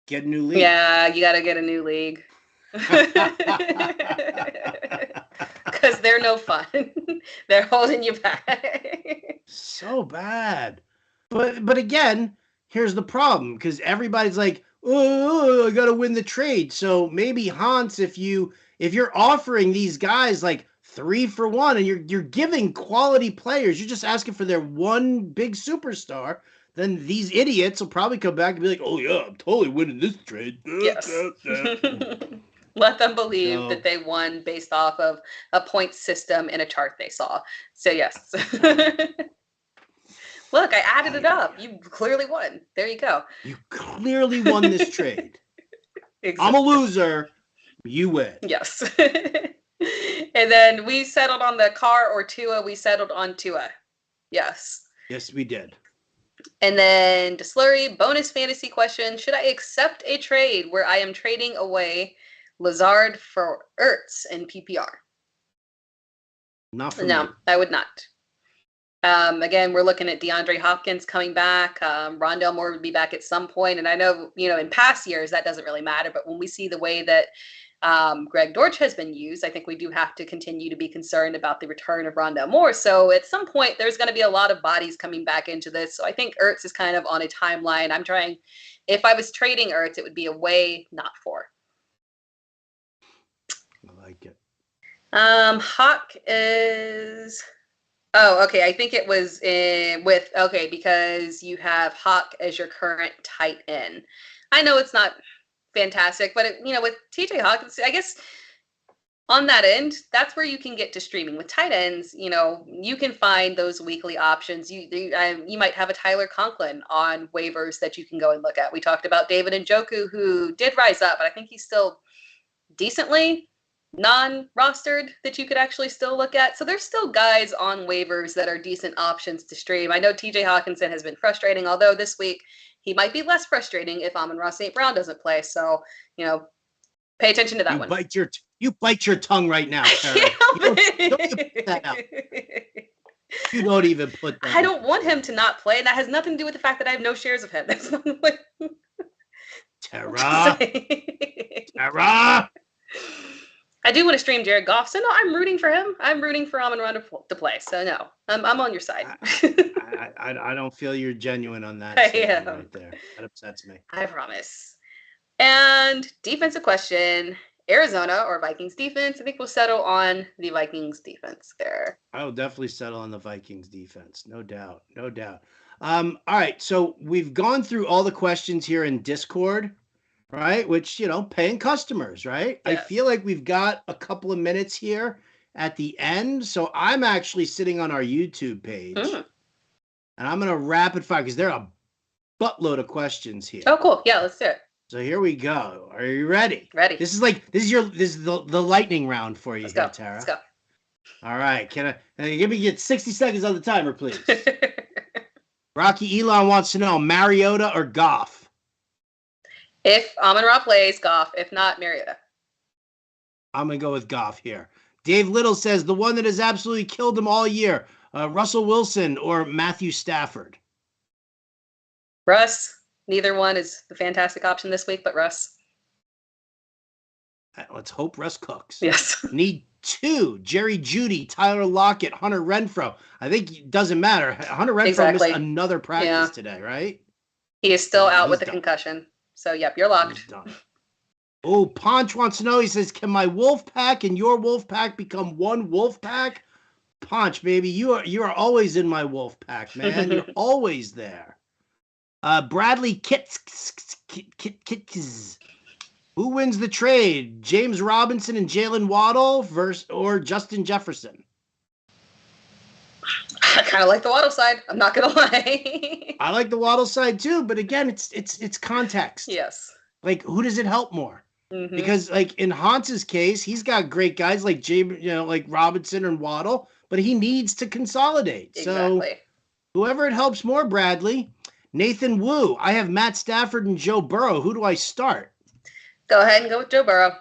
Get a new league. Yeah, you got to get a new league. Because they're no fun. They're holding you back. So bad. But again, here's the problem because everybody's like, oh, I gotta win the trade. So maybe Hans, if you're offering these guys like 3 for 1 and you're giving quality players, you're just asking for their one big superstar, then these idiots will probably come back and be like, oh yeah, I'm totally winning this trade. Yes. Let them believe that they won based off of a point system in a chart they saw. So yes. Look, I added it up. You clearly won. There you go. You clearly won this trade. Exactly. I'm a loser. You win. Yes. And then we settled on the Carr or Tua. We settled on Tua. Yes. Yes, we did. And then DeSlurry, bonus fantasy question. Should I accept a trade where I am trading away Lazard for Ertz in PPR? Not for me. No, I would not. Again, we're looking at DeAndre Hopkins coming back. Rondale Moore would be back at some point. And I know, in past years, that doesn't really matter. But when we see the way that Greg Dortch has been used, I think we do have to continue to be concerned about the return of Rondale Moore. So at some point, there's going to be a lot of bodies coming back into this. So I think Ertz is kind of on a timeline. I'm trying, if I was trading Ertz, it would be away, not for. I like it. Hawk is... Oh, okay. I think it was because you have Hawk as your current tight end. I know it's not fantastic, but with TJ Hawk, I guess on that end, that's where you can get to streaming. With tight ends, you can find those weekly options. You might have a Tyler Conklin on waivers that you can go and look at. We talked about David Njoku, who did rise up, but I think he's still decently non-rostered that you could actually still look at. So there's still guys on waivers that are decent options to stream. I know TJ Hawkinson has been frustrating, although this week he might be less frustrating if Amon-Ra St. Brown doesn't play. So, pay attention to that one. You bite your tongue right now, Tara. Don't even put that out. You don't even put that I don't want him to not play. That has nothing to do with the fact that I have no shares of him. That's not what... Tara. I do want to stream Jared Goff, so no, I'm rooting for him. I'm rooting for Amon-Ra to play, so no, I'm on your side. I don't feel you're genuine on that right there. That upsets me. I promise. And defensive question, Arizona or Vikings defense? I think we'll settle on the Vikings defense there. I will definitely settle on the Vikings defense, no doubt. All right, so we've gone through all the questions here in Discord. Right, which, paying customers, right? Yes. I feel like we've got a couple of minutes here at the end. So I'm actually sitting on our YouTube page and I'm going to rapid fire because there are a buttload of questions here. Oh, cool. Yeah, let's do it. So here we go. Are you ready? Ready. This is the lightning round for you, Tara. Let's go. All right. Can I give me get 60 seconds on the timer, please? Rocky Elon wants to know Mariota or Goff. If Amon-Ra plays, Goff. If not, Mariota. I'm going to go with Goff here. Dave Little says the one that has absolutely killed him all year, Russell Wilson or Matthew Stafford. Russ. Neither one is the fantastic option this week, but Russ. Let's hope Russ cooks. Yes. Need 2. Jerry Jeudy, Tyler Lockett, Hunter Renfrow. I think it doesn't matter. Hunter Renfrow missed another practice today, right? He is still out with a concussion. So, yep, you're locked. He's done. Oh, Ponch wants to know. He says, can my wolf pack and your wolf pack become one wolf pack? Ponch, baby, you are always in my wolf pack, man. You're always there. Bradley Kits. Who wins the trade? James Robinson and Jalen Waddle or Justin Jefferson? I kind of like the Waddle side. I'm not gonna lie. I like the Waddle side too, but again, it's context. Yes. Like, who does it help more? Mm-hmm. Because like in Hans's case, he's got great guys like like Robinson and Waddle, but he needs to consolidate. Exactly. So whoever it helps more, Bradley. Nathan Wu, I have Matt Stafford and Joe Burrow. Who do I start? Go ahead and go with Joe Burrow.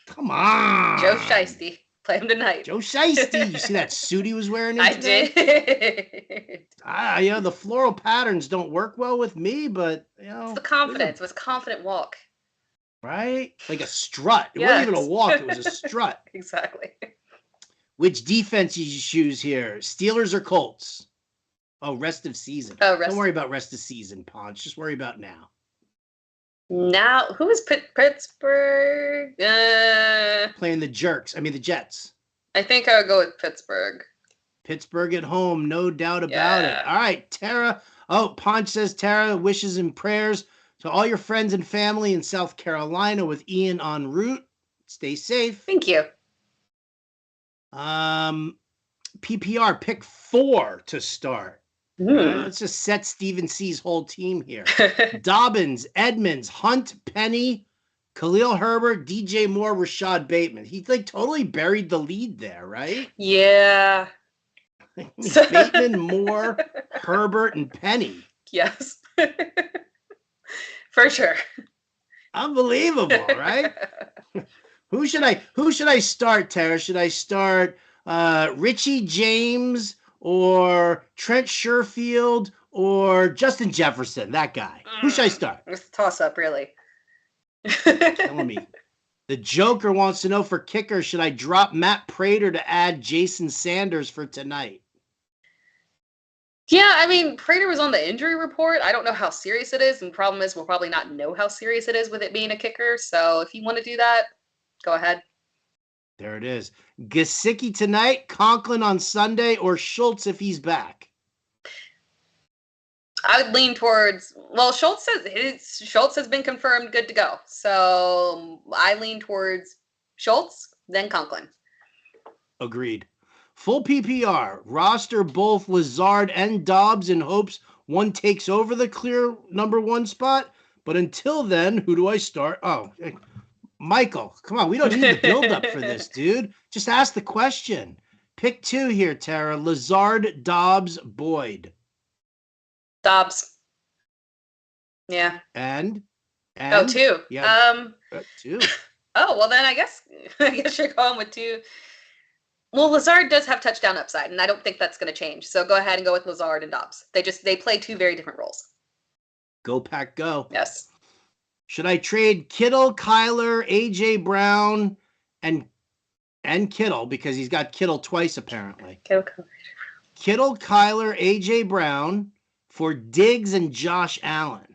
Come on. Joe Shiesty. Play him tonight. Joe Shiesty. You see that suit he was wearing? I did. The floral patterns don't work well with me, but it's the confidence. It was a confident walk. Right? Like a strut. It wasn't even a walk. It was a strut. Exactly. Which defense you choose here? Steelers or Colts? Oh, rest of season. Oh, Don't worry about rest of season, Ponch. Just worry about now. Now, who is Pittsburgh? Playing the Jets. I think I would go with Pittsburgh. Pittsburgh at home, no doubt about it. All right, Tara. Oh, Ponch says Tara wishes and prayers to all your friends and family in South Carolina with Ian en route. Stay safe. Thank you. PPR, pick 4 to start. Let's just set Stephen C's whole team here. Dobbins, Edmonds, Hunt, Penny, Khalil Herbert, DJ Moore, Rashad Bateman. He totally buried the lead there, right? Yeah. Bateman, Moore, Herbert, and Penny. Yes. For sure. Unbelievable, right? Who should I start, Tara? Should I start Richie James or Trent Sherfield or Justin Jefferson? That guy. Who should I start? It's a toss-up, really. Tell me. The Joker wants to know for kicker, should I drop Matt Prater to add Jason Sanders for tonight? Yeah, I mean, Prater was on the injury report. I don't know how serious it is, and the problem is we'll probably not know how serious it is with it being a kicker. So if you want to do that, go ahead. There it is. Gesicki tonight, Conklin on Sunday, or Schultz if he's back? I would lean towards, Schultz has been confirmed good to go. So I lean towards Schultz, then Conklin. Agreed. Full PPR, roster both Lazard and Dobbs in hopes one takes over the clear number 1 spot. But until then, who do I start? Oh, Michael, come on. We don't need the build-up for this, dude. Just ask the question. Pick 2 here, Tara. Lazard, Dobbs, Boyd. Dobbs. Yeah. And? Oh, 2. Yeah. 2. Oh, well then I guess you're going with 2. Well, Lazard does have touchdown upside, and I don't think that's going to change. So go ahead and go with Lazard and Dobbs. They play 2 very different roles. Go Pack, go. Yes. Should I trade Kittle, Kyler, AJ Brown, and Kittle because he's got Kittle twice apparently? Kittle, Kyler, AJ Brown for Diggs and Josh Allen.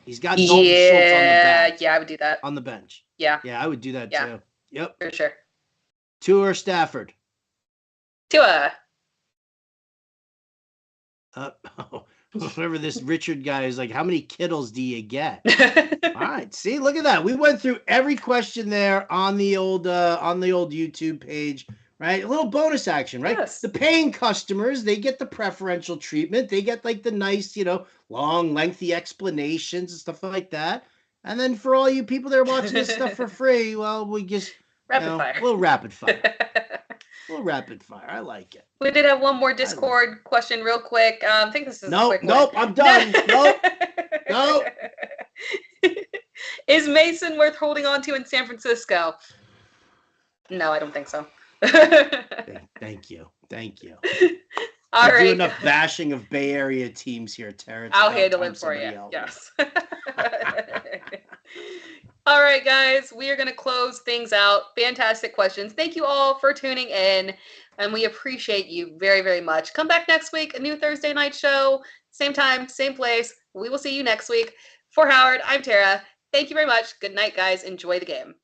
He's got Dalton Schultz on the bench. Yeah, I would do that. On the bench. Yeah. Yeah, I would do that too. Yep. For sure. Tua or Stafford? Tua. Whoever this Richard guy is like, how many Kittles do you get? All right, see, look at that. We went through every question there on the old YouTube page, right? A little bonus action, right? Yes. The paying customers, they get the preferential treatment. They get like the nice, long, lengthy explanations and stuff like that. And then for all you people that are watching this stuff for free, well, we just Rapid fire. A little rapid fire. A little rapid fire. I like it. We did have one more Discord question real quick. I think this is a quick one. I'm done. Nope. Is Mason worth holding on to in San Francisco? No, I don't think so. Thank you. All right. Do enough bashing of Bay Area teams here, Tara. I'll handle it for you. Yes. All right, guys, we are going to close things out. Fantastic questions. Thank you all for tuning in, and we appreciate you very, very much. Come back next week, a new Thursday night show. Same time, same place. We will see you next week. For Howard, I'm Tara. Thank you very much. Good night, guys. Enjoy the game.